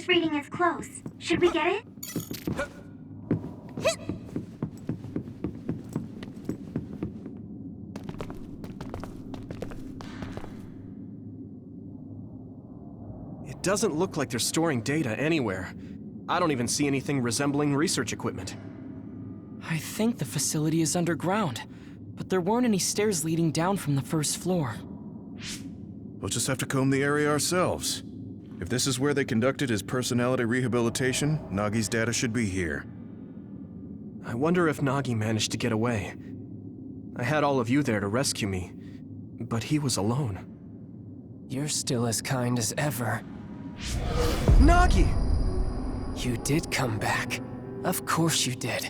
This reading is close. Should we get it? It doesn't look like they're storing data anywhere. I don't even see anything resembling research equipment. I think the facility is underground, but there weren't any stairs leading down from the first floor. We'll just have to comb the area ourselves. If this is where they conducted his personality rehabilitation, Nagi's data should be here. I wonder if Nagi managed to get away. I had all of you there to rescue me, but he was alone. You're still as kind as ever. Nagi! You did come back. Of course you did.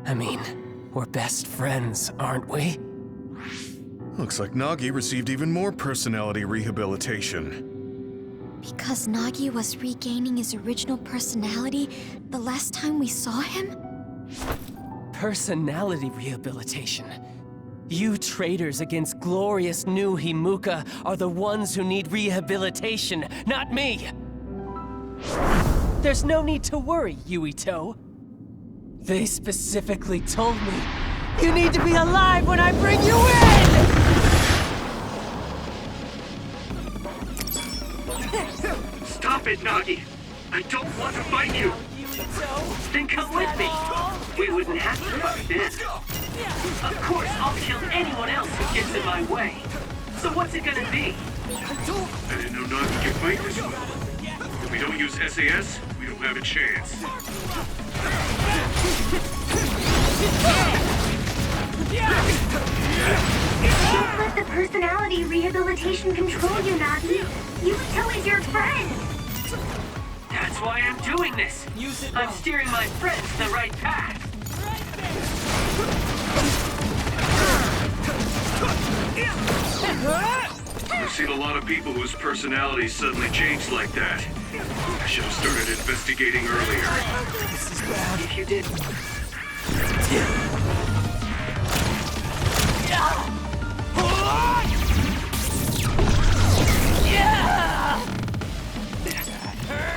I mean, we're best friends, aren't we? Looks like Nagi received even more personality rehabilitation. Because Nagi was regaining his original personality the last time we saw him? Personality rehabilitation. You traitors against glorious new Himuka are the ones who need rehabilitation, not me! There's no need to worry, Yuito. They specifically told me, you need to be alive when I bring you in! Stop it, Nagi! I don't want to fight you! Then come with me! We wouldn't have to fight then. Of course, I'll kill anyone else who gets in my way. So what's it gonna be? I didn't know Nagi could fight this well. If we don't use SAS, we don't have a chance. Don't let the personality rehabilitation control you, Nagi. Yuito is your friend. That's why I'm doing this. I'm steering my friends the right path. I've seen a lot of people whose personalities suddenly changed like that. I should have started investigating earlier. If you did.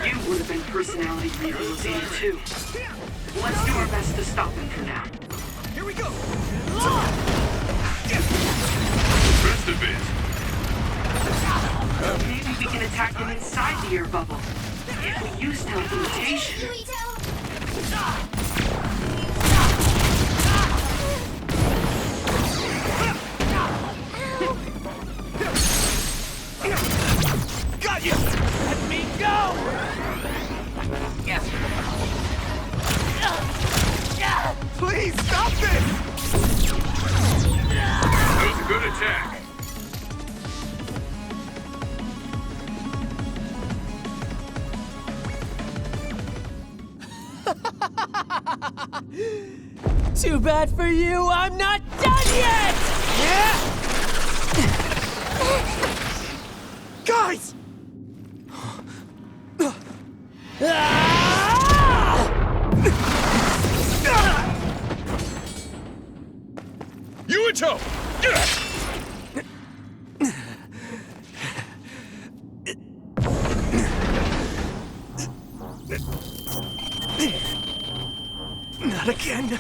You would have been personality rehabilitated too. Let's do our best to stop him for now. Here we go! Rest a bit. Maybe we can attack him inside the air bubble. If we use teleportation. Got you! Let me go! Yes. Please, stop this! That was a good attack. Too bad for you, I'm not done yet! Guys! Yuito! Not again.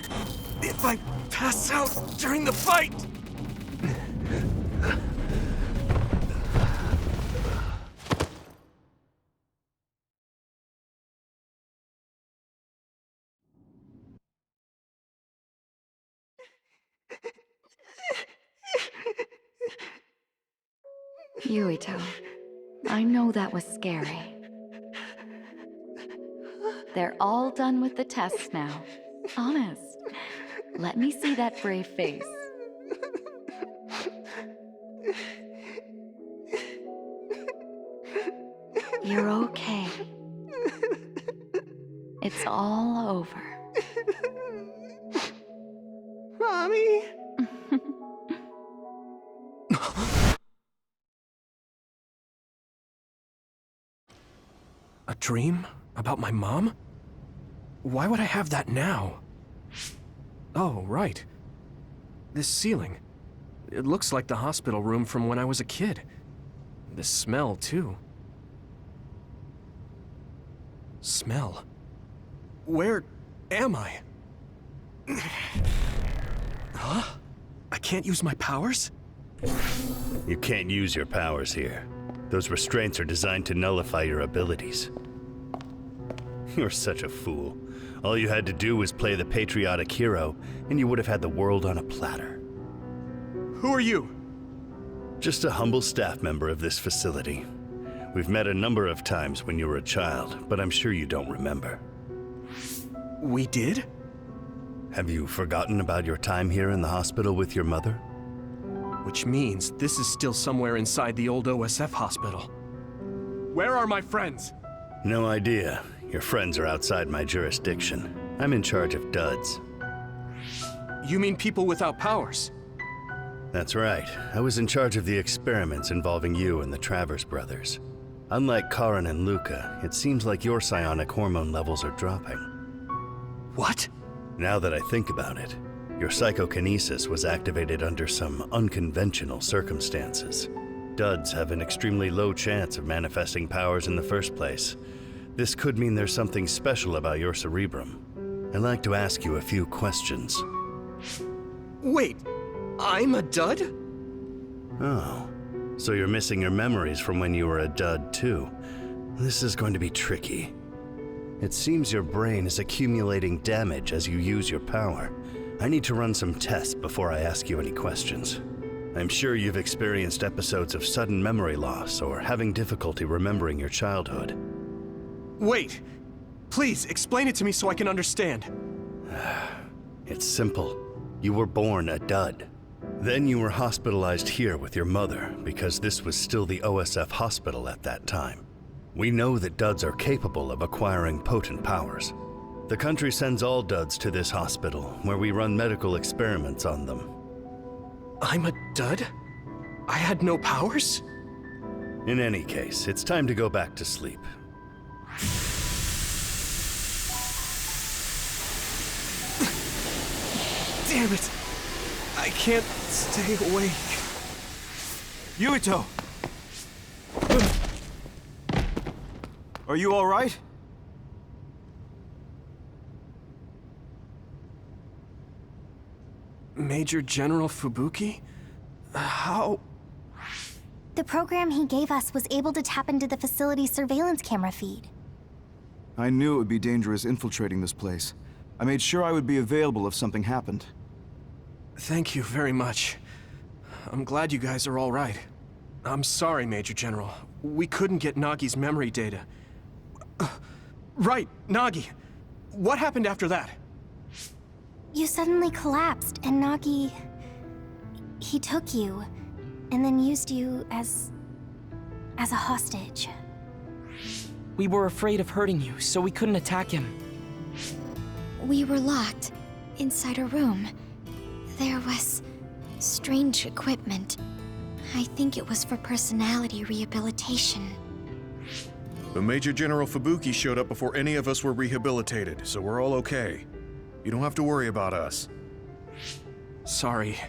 If I pass out during the fight. Yuito, I know that was scary. They're all done with the tests now. Honest. Let me see that brave face. You're okay. It's all over. Mommy? A dream? About my mom? Why would I have that now? Oh, right. This ceiling. It looks like the hospital room from when I was a kid. The smell, too. Smell? Where am I? Huh? I can't use my powers? You can't use your powers here. Those restraints are designed to nullify your abilities. You're such a fool. All you had to do was play the patriotic hero, and you would have had the world on a platter. Who are you? Just a humble staff member of this facility. We've met a number of times when you were a child, but I'm sure you don't remember. We did? Have you forgotten about your time here in the hospital with your mother? Which means this is still somewhere inside the old OSF hospital. Where are my friends? No idea. Your friends are outside my jurisdiction. I'm in charge of duds. You mean people without powers? That's right. I was in charge of the experiments involving you and the Travers brothers. Unlike Karin and Luca, it seems like your psionic hormone levels are dropping. What? Now that I think about it, your psychokinesis was activated under some unconventional circumstances. Duds have an extremely low chance of manifesting powers in the first place. This could mean there's something special about your cerebrum. I'd like to ask you a few questions. Wait, I'm a dud? Oh, so you're missing your memories from when you were a dud too. This is going to be tricky. It seems your brain is accumulating damage as you use your power. I need to run some tests before I ask you any questions. I'm sure you've experienced episodes of sudden memory loss or having difficulty remembering your childhood. Wait, please explain it to me so I can understand. It's simple. You were born a dud. Then you were hospitalized here with your mother because this was still the OSF hospital at that time. We know that duds are capable of acquiring potent powers. The country sends all duds to this hospital where we run medical experiments on them. I'm a dud? I had no powers? In any case, it's time to go back to sleep. Damn it! I can't stay awake. Yuito! Are you all right? Major General Fubuki? How? The program he gave us was able to tap into the facility's surveillance camera feed. I knew it would be dangerous infiltrating this place. I made sure I would be available if something happened. Thank you very much. I'm glad you guys are all right. I'm sorry, Major General. We couldn't get Nagi's memory data. Right, Nagi. What happened after that? You suddenly collapsed, and Nagi... he took you, and then used you as a hostage. We were afraid of hurting you, so we couldn't attack him. We were locked inside a room. There was strange equipment. I think it was for personality rehabilitation. But Major General Fubuki showed up before any of us were rehabilitated, so we're all okay. You don't have to worry about us. Sorry.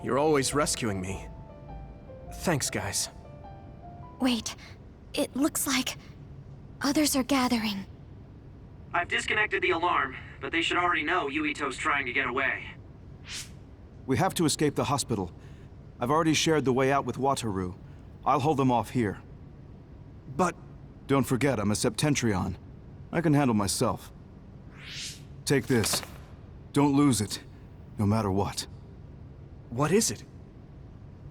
You're always rescuing me. Thanks, guys. Wait, it looks like others are gathering. I've disconnected the alarm, but they should already know Yuito's trying to get away. We have to escape the hospital. I've already shared the way out with Wataru. I'll hold them off here. But... Don't forget, I'm a Septentrion. I can handle myself. Take this. Don't lose it, no matter what. what is it?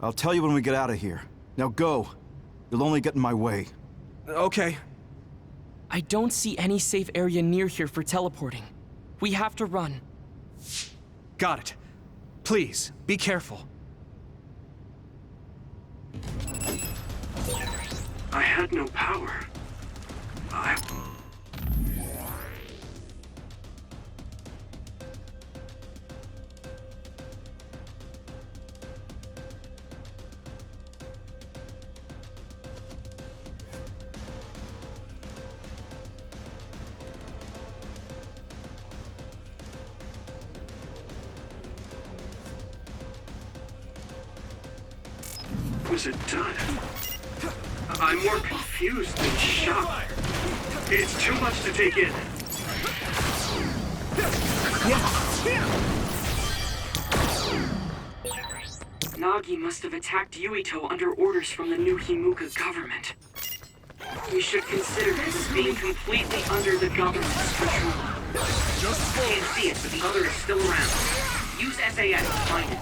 I'll tell you when we get out of here. Now go. You'll only get in my way. Okay. I don't see any safe area near here for teleporting. We have to run. Got it. Please, be careful. I had no power. Was it done? I'm more confused than shocked. It's too much to take in. Nagi must have attacked Yuito under orders from the new Himuka government. We should consider this as being completely under the government's control. Can't see it, but the other is still around. Use SAS to find it.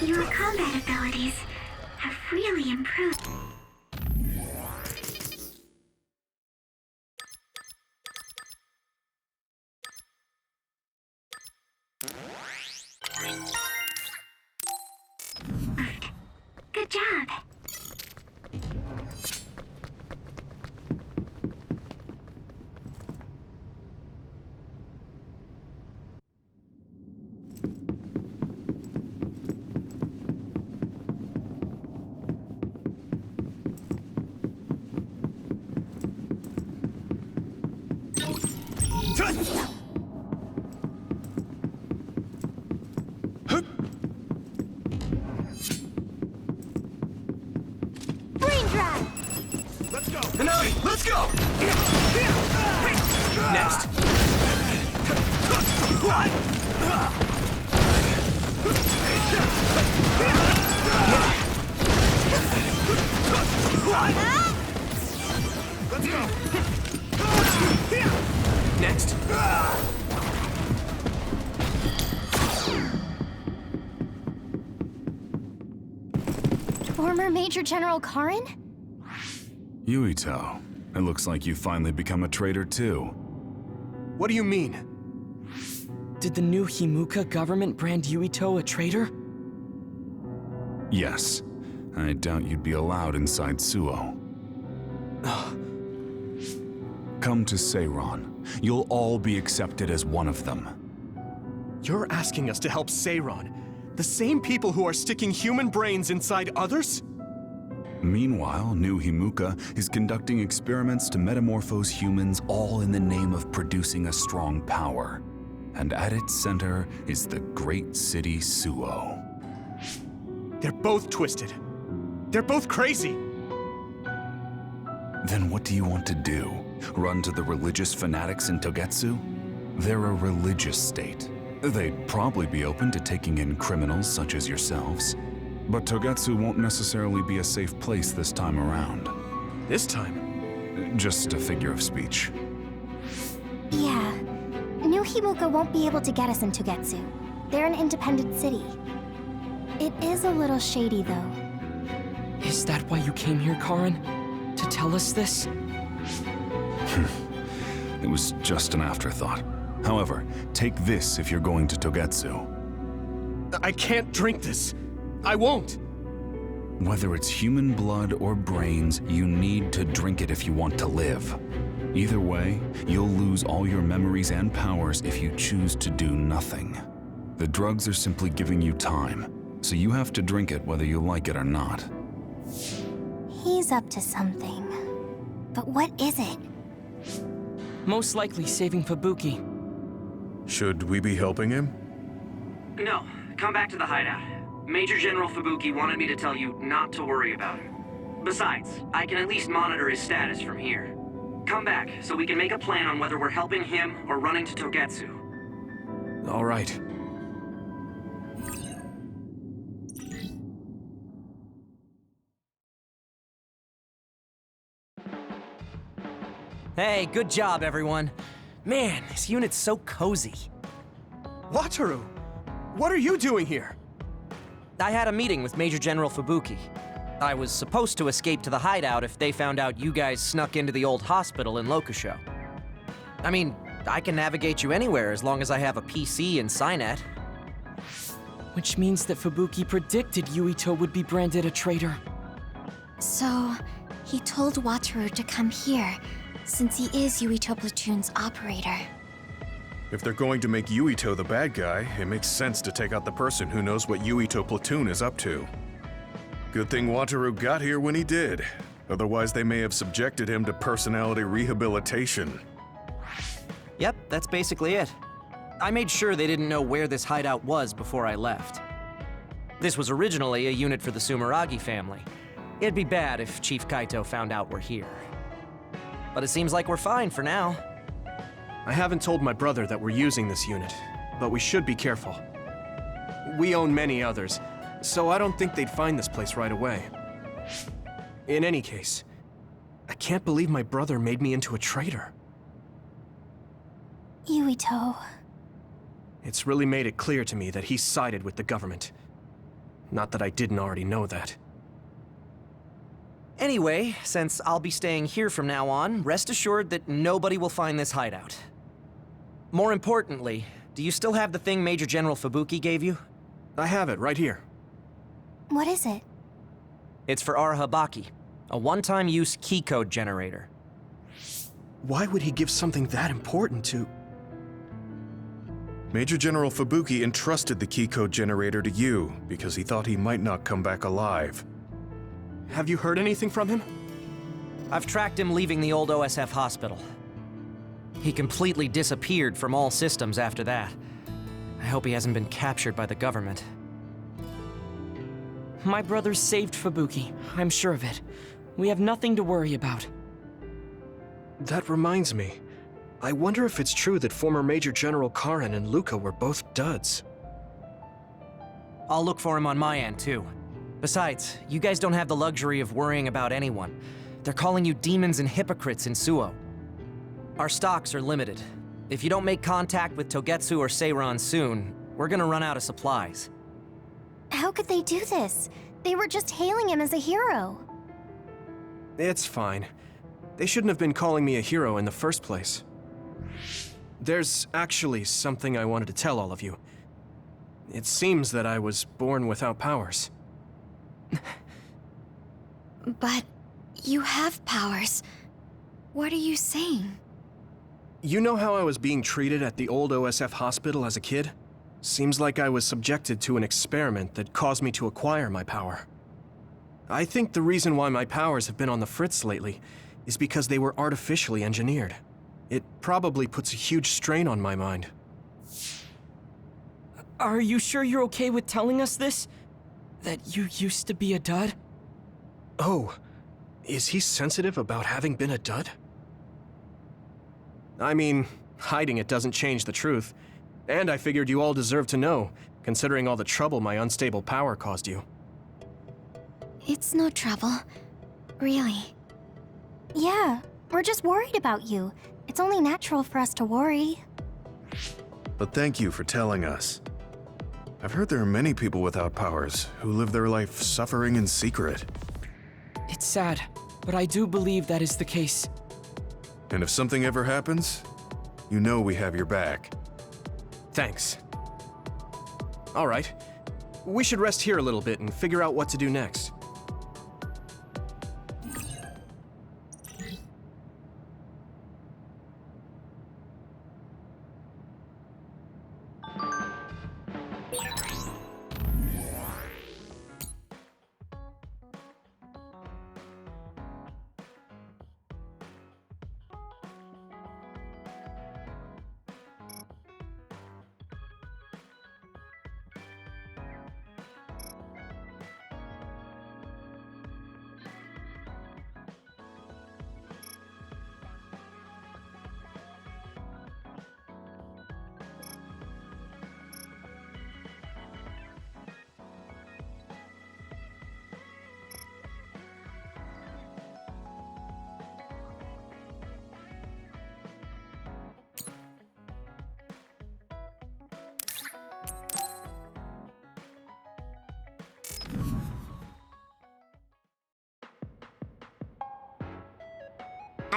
Your combat abilities have really improved. Good job. Let's go! Next. Let's go! Next. Former Major General Karin? Yuito, it looks like you finally become a traitor too. What do you mean? Did the new Himuka government brand Yuito a traitor? Yes. I doubt you'd be allowed inside Suo. Come to Seiron. You'll all be accepted as one of them. You're asking us to help Seiron, the same people who are sticking human brains inside others? Meanwhile, New Himuka is conducting experiments to metamorphose humans, all in the name of producing a strong power. And at its center is the great city Suo. They're both twisted. They're both crazy. Then what do you want to do? Run to the religious fanatics in Togetsu? They're a religious state. They'd probably be open to taking in criminals such as yourselves. But Togetsu won't necessarily be a safe place this time around. This time? Just a figure of speech. Yeah. New Himuka won't be able to get us in Togetsu. They're an independent city. It is a little shady, though. Is that why you came here, Karin? To tell us this? It was just an afterthought. However, take this if you're going to Togetsu. I can't drink this. I won't! Whether it's human blood or brains, you need to drink it if you want to live. Either way, you'll lose all your memories and powers if you choose to do nothing. The drugs are simply giving you time, so you have to drink it whether you like it or not. He's up to something. But what is it? Most likely saving Fubuki. Should we be helping him? No, come back to the hideout. Major General Fubuki wanted me to tell you not to worry about him. Besides, I can at least monitor his status from here. Come back, so we can make a plan on whether we're helping him or running to Togetsu. All right. Hey, good job, everyone. Man, this unit's so cozy. Wataru! What are you doing here? I had a meeting with Major General Fubuki. I was supposed to escape to the hideout if they found out you guys snuck into the old hospital in Lokusho. I mean, I can navigate you anywhere as long as I have a PC and Cynet. Which means that Fubuki predicted Yuito would be branded a traitor. So, he told Wataru to come here, since he is Yuito Platoon's operator. If they're going to make Yuito the bad guy, it makes sense to take out the person who knows what Yuito Platoon is up to. Good thing Wataru got here when he did. Otherwise, they may have subjected him to personality rehabilitation. Yep, that's basically it. I made sure they didn't know where this hideout was before I left. This was originally a unit for the Sumeragi family. It'd be bad if Chief Kaito found out we're here. But it seems like we're fine for now. I haven't told my brother that we're using this unit, but we should be careful. We own many others, so I don't think they'd find this place right away. In any case, I can't believe my brother made me into a traitor. Yuito. It's really made it clear to me that he sided with the government. Not that I didn't already know that. Anyway, since I'll be staying here from now on, rest assured that nobody will find this hideout. More importantly, do you still have the thing Major General Fubuki gave you? I have it right here. What is it? It's for Arahabaki, a one-time use key code generator. Why would he give something that important to... Major General Fubuki entrusted the key code generator to you because he thought he might not come back alive. Have you heard anything from him? I've tracked him leaving the old OSF hospital. He completely disappeared from all systems after that. I hope he hasn't been captured by the government. My brother saved Fubuki, I'm sure of it. We have nothing to worry about. That reminds me. I wonder if it's true that former Major General Karen and Luca were both duds. I'll look for him on my end, too. Besides, you guys don't have the luxury of worrying about anyone. They're calling you demons and hypocrites in Suo. Our stocks are limited. If you don't make contact with Togetsu or Seiran soon, we're gonna run out of supplies. How could they do this? They were just hailing him as a hero. It's fine. They shouldn't have been calling me a hero in the first place. There's actually something I wanted to tell all of you. It seems that I was born without powers. But you have powers. What are you saying? You know how I was being treated at the old OSF hospital as a kid? Seems like I was subjected to an experiment that caused me to acquire my power. I think the reason why my powers have been on the fritz lately is because they were artificially engineered. It probably puts a huge strain on my mind. Are you sure you're okay with telling us this? That you used to be a dud? Oh, is he sensitive about having been a dud? I mean, hiding it doesn't change the truth. And I figured you all deserve to know, considering all the trouble my unstable power caused you. It's no trouble. Really. Yeah, we're just worried about you. It's only natural for us to worry. But thank you for telling us. I've heard there are many people without powers who live their life suffering in secret. It's sad, but I do believe that is the case. And if something ever happens, you know we have your back. Thanks. All right. We should rest here a little bit and figure out what to do next.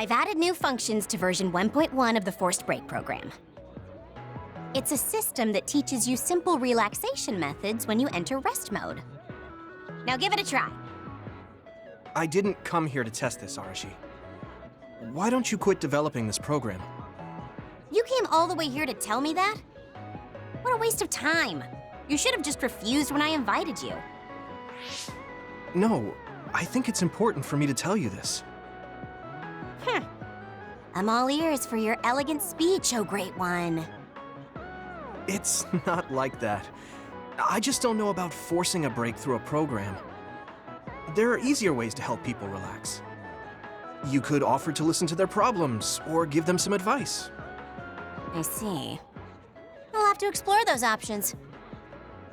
I've added new functions to version 1.1 of the Forced Break program. It's a system that teaches you simple relaxation methods when you enter rest mode. Now give it a try. I didn't come here to test this, Arashi. Why don't you quit developing this program? You came all the way here to tell me that? What a waste of time. You should have just refused when I invited you. No, I think it's important for me to tell you this. I'm all ears for your elegant speech, oh great one. It's not like that. I just don't know about forcing a break through a program. There are easier ways to help people relax. You could offer to listen to their problems, or give them some advice. I see. I'll have to explore those options.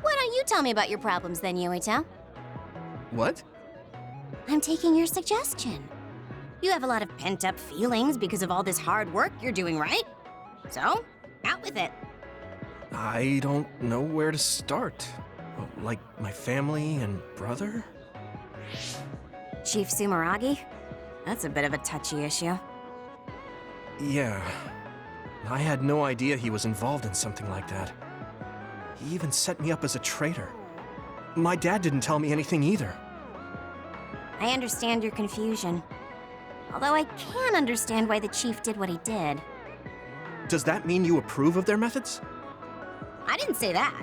Why don't you tell me about your problems then, Yuito? What? I'm taking your suggestion. You have a lot of pent-up feelings because of all this hard work you're doing, right? So, out with it. I don't know where to start. Like my family and brother? Chief Sumeragi? That's a bit of a touchy issue. Yeah. I had no idea he was involved in something like that. He even set me up as a traitor. My dad didn't tell me anything either. I understand your confusion. Although I can understand why the chief did what he did. Does that mean you approve of their methods? I didn't say that.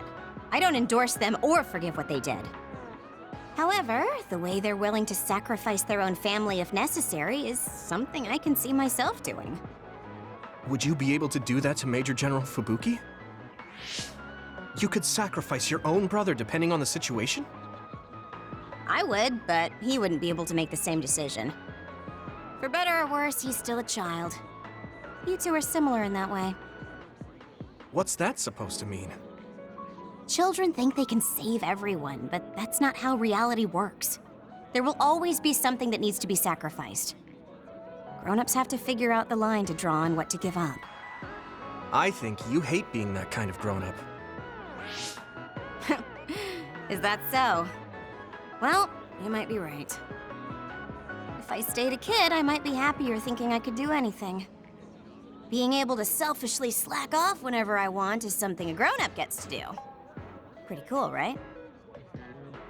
I don't endorse them or forgive what they did. However, the way they're willing to sacrifice their own family if necessary is something I can see myself doing. Would you be able to do that to Major General Fubuki? You could sacrifice your own brother depending on the situation? I would, but he wouldn't be able to make the same decision. For better or worse, he's still a child. You two are similar in that way. What's that supposed to mean? Children think they can save everyone, but that's not how reality works. There will always be something that needs to be sacrificed. Grown-ups have to figure out the line to draw on what to give up. I think you hate being that kind of grown-up. Is that so? Well, you might be right. If I stayed a kid, I might be happier thinking I could do anything. Being able to selfishly slack off whenever I want is something a grown-up gets to do. Pretty cool, right?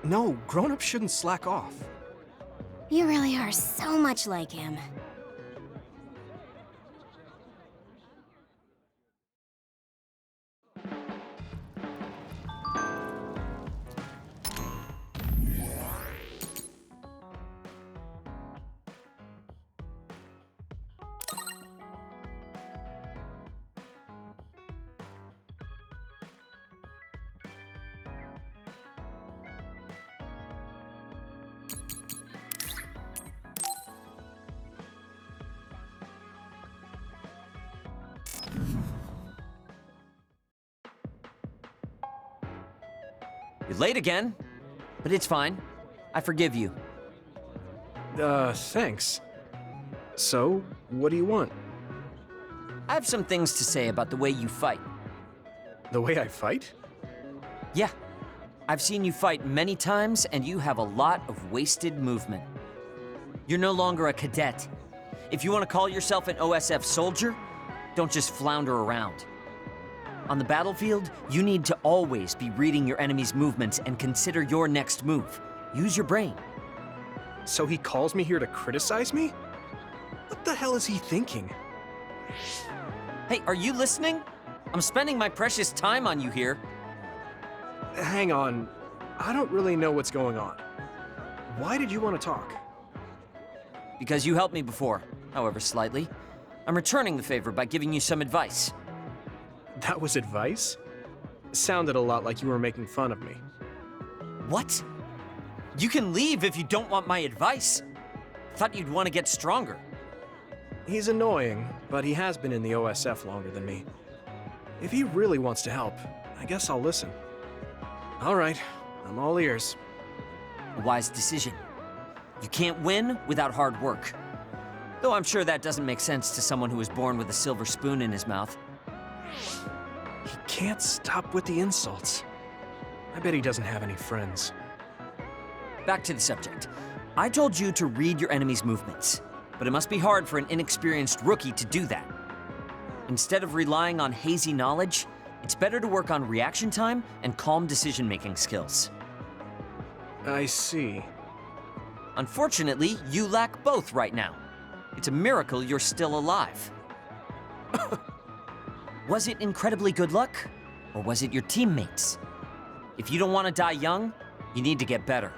No, grown-ups shouldn't slack off. You really are so much like him. You're late again, but it's fine. I forgive you. Thanks. So, what do you want? I have some things to say about the way you fight. The way I fight? Yeah. I've seen you fight many times, and you have a lot of wasted movement. You're no longer a cadet. If you want to call yourself an OSF soldier, don't just flounder around. On the battlefield, you need to always be reading your enemy's movements and consider your next move. Use your brain. So he calls me here to criticize me? What the hell is he thinking? Hey, are you listening? I'm spending my precious time on you here. Hang on. I don't really know what's going on. Why did you want to talk? Because you helped me before, however slightly. I'm returning the favor by giving you some advice. That was advice? Sounded a lot like you were making fun of me. What? You can leave if you don't want my advice. Thought you'd want to get stronger. He's annoying, but he has been in the OSF longer than me. If he really wants to help, I guess I'll listen. All right, I'm all ears. A wise decision. You can't win without hard work. Though I'm sure that doesn't make sense to someone who was born with a silver spoon in his mouth. He can't stop with the insults. I bet he doesn't have any friends. Back to the subject. I told you to read your enemy's movements, but it must be hard for an inexperienced rookie to do that. Instead of relying on hazy knowledge, it's better to work on reaction time and calm decision-making skills. I see. Unfortunately, you lack both right now. It's a miracle you're still alive. Was it incredibly good luck, or was it your teammates? If you don't want to die young, you need to get better.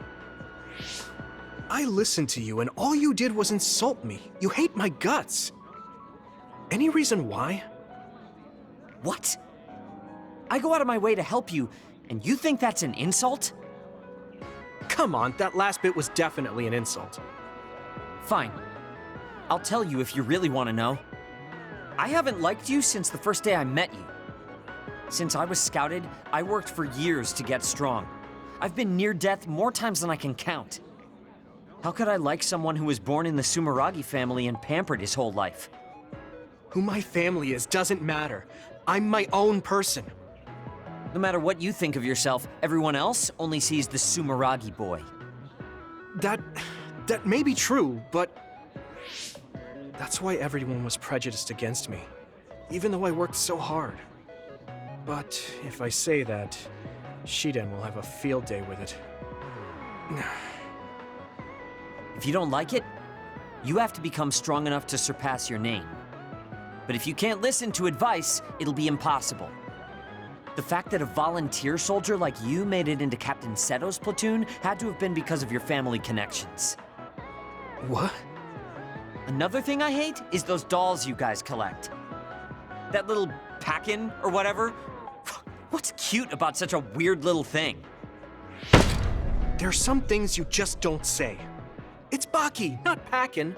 I listened to you, and all you did was insult me. You hate my guts. Any reason why? What? I go out of my way to help you, and you think that's an insult? Come on, that last bit was definitely an insult. Fine. I'll tell you if you really want to know. I haven't liked you since the first day I met you. Since I was scouted, I worked for years to get strong. I've been near death more times than I can count. How could I like someone who was born in the Sumeragi family and pampered his whole life? Who my family is doesn't matter. I'm my own person. No matter what you think of yourself, everyone else only sees the Sumeragi boy. That may be true, but that's why everyone was prejudiced against me, even though I worked so hard. But if I say that, Shiden will have a field day with it. If you don't like it, you have to become strong enough to surpass your name. But if you can't listen to advice, it'll be impossible. The fact that a volunteer soldier like you made it into Captain Seto's platoon had to have been because of your family connections. What? Another thing I hate is those dolls you guys collect. That little pack-in or whatever. What's cute about such a weird little thing? There are some things you just don't say. It's Baki, not Packin.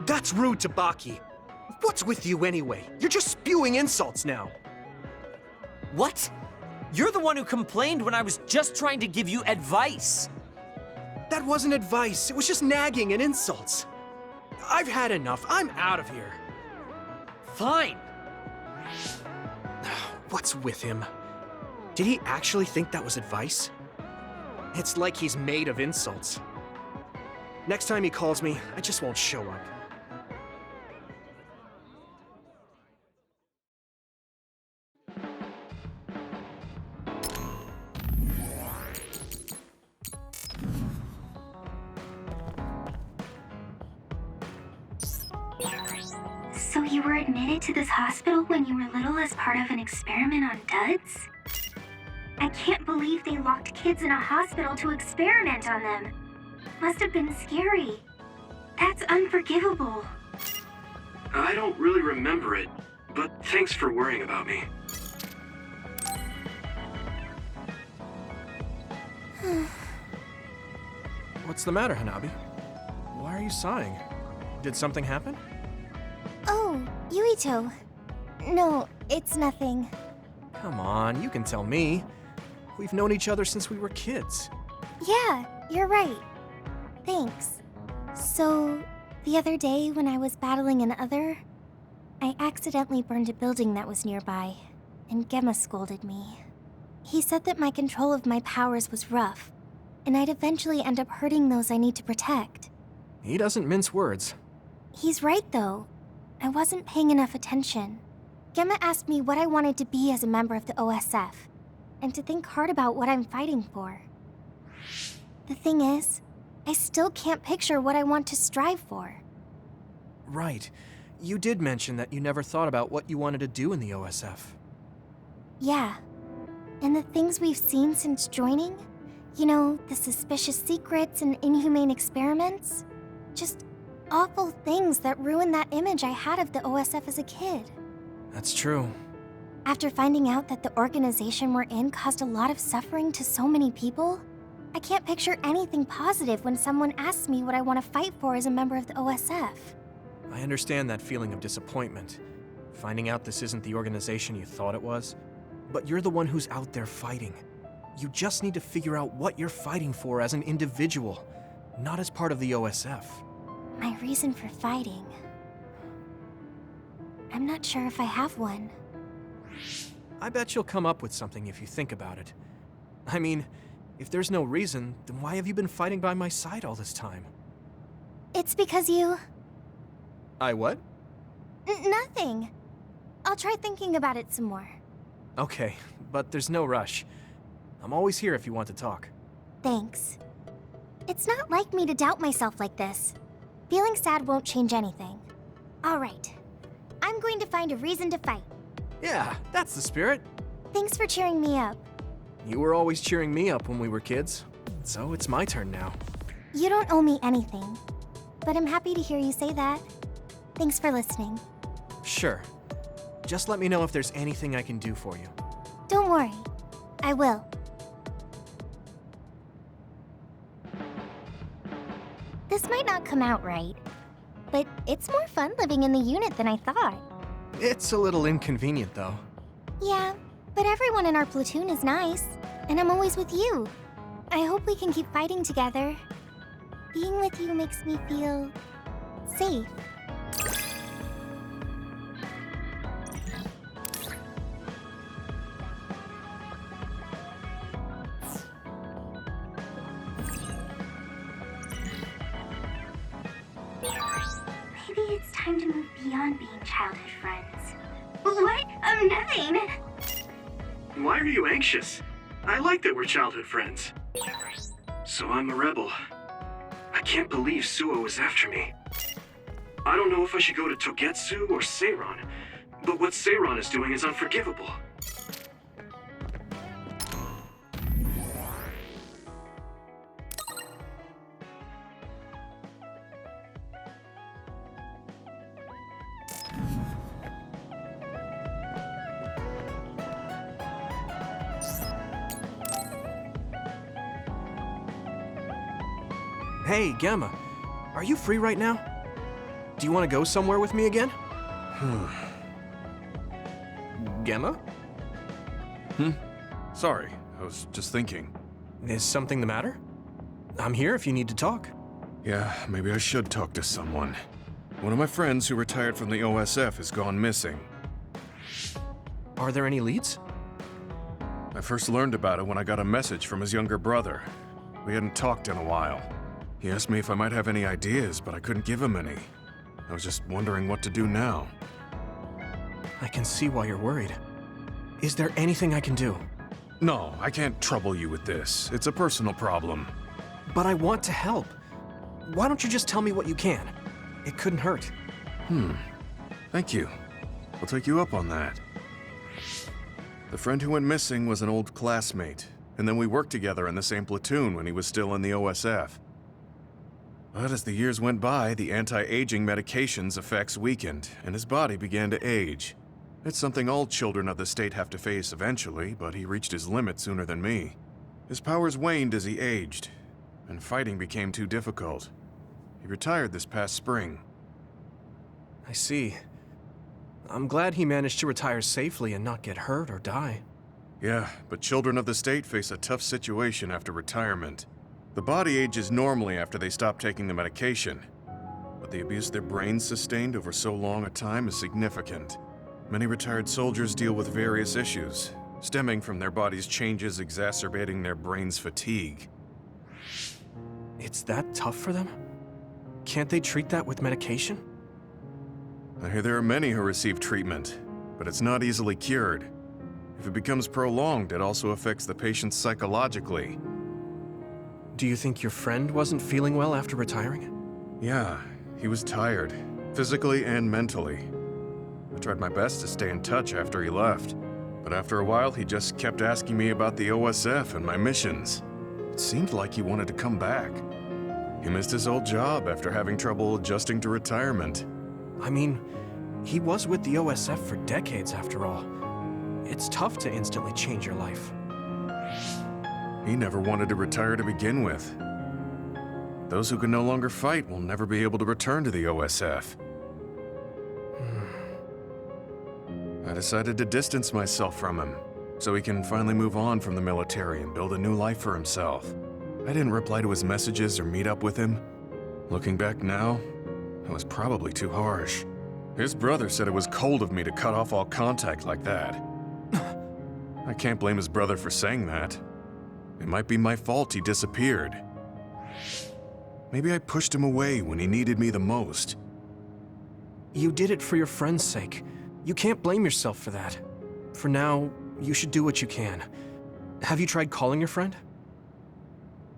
That's rude to Baki. What's with you anyway? You're just spewing insults now. What? You're the one who complained when I was just trying to give you advice. That wasn't advice. It was just nagging and insults. I've had enough. I'm out of here. Fine. What's with him? Did he actually think that was advice? It's like he's made of insults. Next time he calls me, I just won't show up. So you were admitted to this hospital when you were little as part of an experiment on duds? I can't believe they locked kids in a hospital to experiment on them. Must have been scary. That's unforgivable. I don't really remember it, but thanks for worrying about me. What's the matter, Hanabi? Why are you sighing? Did something happen? Oh, Yuito. No, it's nothing. Come on, you can tell me. We've known each other since we were kids. Yeah, you're right. Thanks. So, the other day when I was battling an other, I accidentally burned a building that was nearby, and Gemma scolded me. He said that my control of my powers was rough, and I'd eventually end up hurting those I need to protect. He doesn't mince words. He's right, though. I wasn't paying enough attention. Gemma asked me what I wanted to be as a member of the OSF, and to think hard about what I'm fighting for. The thing is, I still can't picture what I want to strive for. Right. You did mention that you never thought about what you wanted to do in the OSF. Yeah. And the things we've seen since joining, you know, the suspicious secrets and inhumane experiments, just awful things that ruined that image I had of the OSF as a kid. That's true. After finding out that the organization we're in caused a lot of suffering to so many people, I can't picture anything positive when someone asks me what I want to fight for as a member of the OSF. I understand that feeling of disappointment. Finding out this isn't the organization you thought it was. But you're the one who's out there fighting. You just need to figure out what you're fighting for as an individual, not as part of the OSF. My reason for fighting... I'm not sure if I have one. I bet you'll come up with something if you think about it. I mean, if there's no reason, then why have you been fighting by my side all this time? It's because you... I what? Nothing. I'll try thinking about it some more. Okay, but there's no rush. I'm always here if you want to talk. Thanks. It's not like me to doubt myself like this. Feeling sad won't change anything. All right. I'm going to find a reason to fight. Yeah, that's the spirit. Thanks for cheering me up. You were always cheering me up when we were kids, so it's my turn now. You don't owe me anything. but I'm happy to hear you say that. Thanks for listening. Sure. Just let me know if there's anything I can do for you. Don't worry. I will. This might not come out right, but it's more fun living in the unit than I thought. It's a little inconvenient, though. Yeah, but everyone in our platoon is nice, and I'm always with you. I hope we can keep fighting together. Being with you makes me feel safe. Maybe it's time to move beyond being childhood friends. What? Nothing. Why are you anxious? I like that we're childhood friends. So I'm a rebel. I can't believe Suo is after me. I don't know if I should go to Togetsu or Seiron, but what Seiron is doing is unforgivable. Hey, Gamma. Are you free right now? Do you want to go somewhere with me again? Gamma? Sorry, I was just thinking. Is something the matter? I'm here if you need to talk. Yeah, maybe I should talk to someone. One of my friends who retired from the OSF has gone missing. Are there any leads? I first learned about it when I got a message from his younger brother. We hadn't talked in a while. He asked me if I might have any ideas, but I couldn't give him any. I was just wondering what to do now. I can see why you're worried. Is there anything I can do? No, I can't trouble you with this. It's a personal problem. But I want to help. Why don't you just tell me what you can? It couldn't hurt. Thank you. I'll take you up on that. The friend who went missing was an old classmate, and then we worked together in the same platoon when he was still in the OSF. But as the years went by, the anti-aging medication's effects weakened, and his body began to age. It's something all children of the state have to face eventually, but he reached his limit sooner than me. His powers waned as he aged, and fighting became too difficult. He retired this past spring. I see. I'm glad he managed to retire safely and not get hurt or die. Yeah, but children of the state face a tough situation after retirement. The body ages normally after they stop taking the medication, but the abuse their brains sustained over so long a time is significant. Many retired soldiers deal with various issues, stemming from their body's changes exacerbating their brain's fatigue. It's that tough for them? Can't they treat that with medication? I hear there are many who receive treatment, but it's not easily cured. If it becomes prolonged, it also affects the patient psychologically. Do you think your friend wasn't feeling well after retiring? Yeah, he was tired, physically and mentally. I tried my best to stay in touch after he left, but after a while he just kept asking me about the OSF and my missions. It seemed like he wanted to come back. He missed his old job after having trouble adjusting to retirement. I mean, he was with the OSF for decades after all. It's tough to instantly change your life. He never wanted to retire to begin with. Those who can no longer fight will never be able to return to the OSF. I decided to distance myself from him, so he can finally move on from the military and build a new life for himself. I didn't reply to his messages or meet up with him. Looking back now, I was probably too harsh. His brother said it was cold of me to cut off all contact like that. I can't blame his brother for saying that. It might be my fault he disappeared. Maybe I pushed him away when he needed me the most. You did it for your friend's sake. You can't blame yourself for that. For now, you should do what you can. Have you tried calling your friend?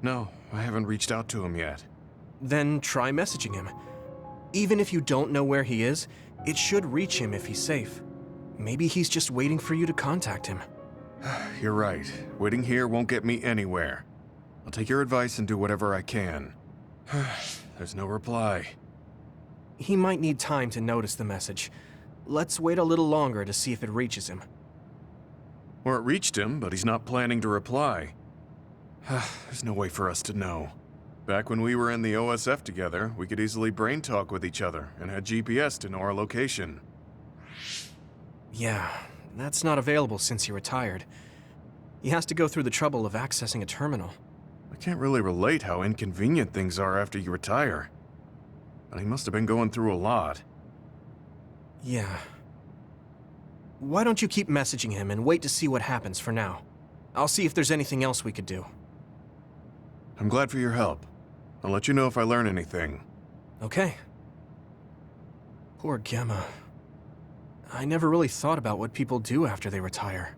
No, I haven't reached out to him yet. Then try messaging him. Even if you don't know where he is, it should reach him if he's safe. Maybe he's just waiting for you to contact him. You're right. Waiting here won't get me anywhere. I'll take your advice and do whatever I can. There's no reply. He might need time to notice the message. Let's wait a little longer to see if it reaches him. Or it reached him, but he's not planning to reply. There's no way for us to know. Back when we were in the OSF together, we could easily brain talk with each other and had GPS to know our location. Yeah, that's not available since he retired. He has to go through the trouble of accessing a terminal. I can't really relate how inconvenient things are after you retire. But he must have been going through a lot. Yeah. Why don't you keep messaging him and wait to see what happens for now? I'll see if there's anything else we could do. I'm glad for your help. I'll let you know if I learn anything. Okay. Poor Gemma. I never really thought about what people do after they retire.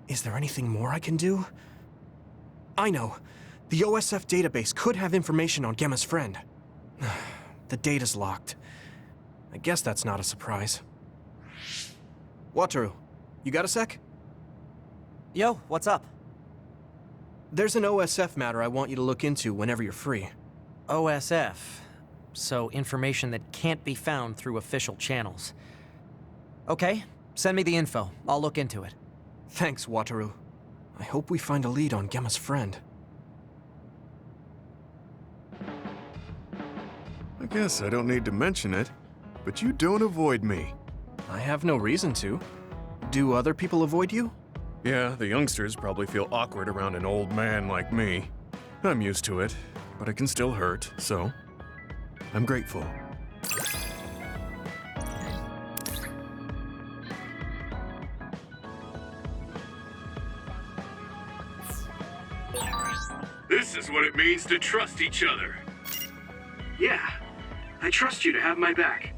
Is there anything more I can do? I know. The OSF database could have information on Gemma's friend. The data's locked. I guess that's not a surprise. Wataru, you got a sec? Yo, what's up? There's an OSF matter I want you to look into whenever you're free. OSF. So information that can't be found through official channels. Okay, send me the info. I'll look into it. Thanks, Wataru. I hope we find a lead on Gemma's friend. I guess I don't need to mention it, but you don't avoid me. I have no reason to. Do other people avoid you? Yeah, the youngsters probably feel awkward around an old man like me. I'm used to it, but it can still hurt, so I'm grateful. This is what it means to trust each other. Yeah, I trust you to have my back.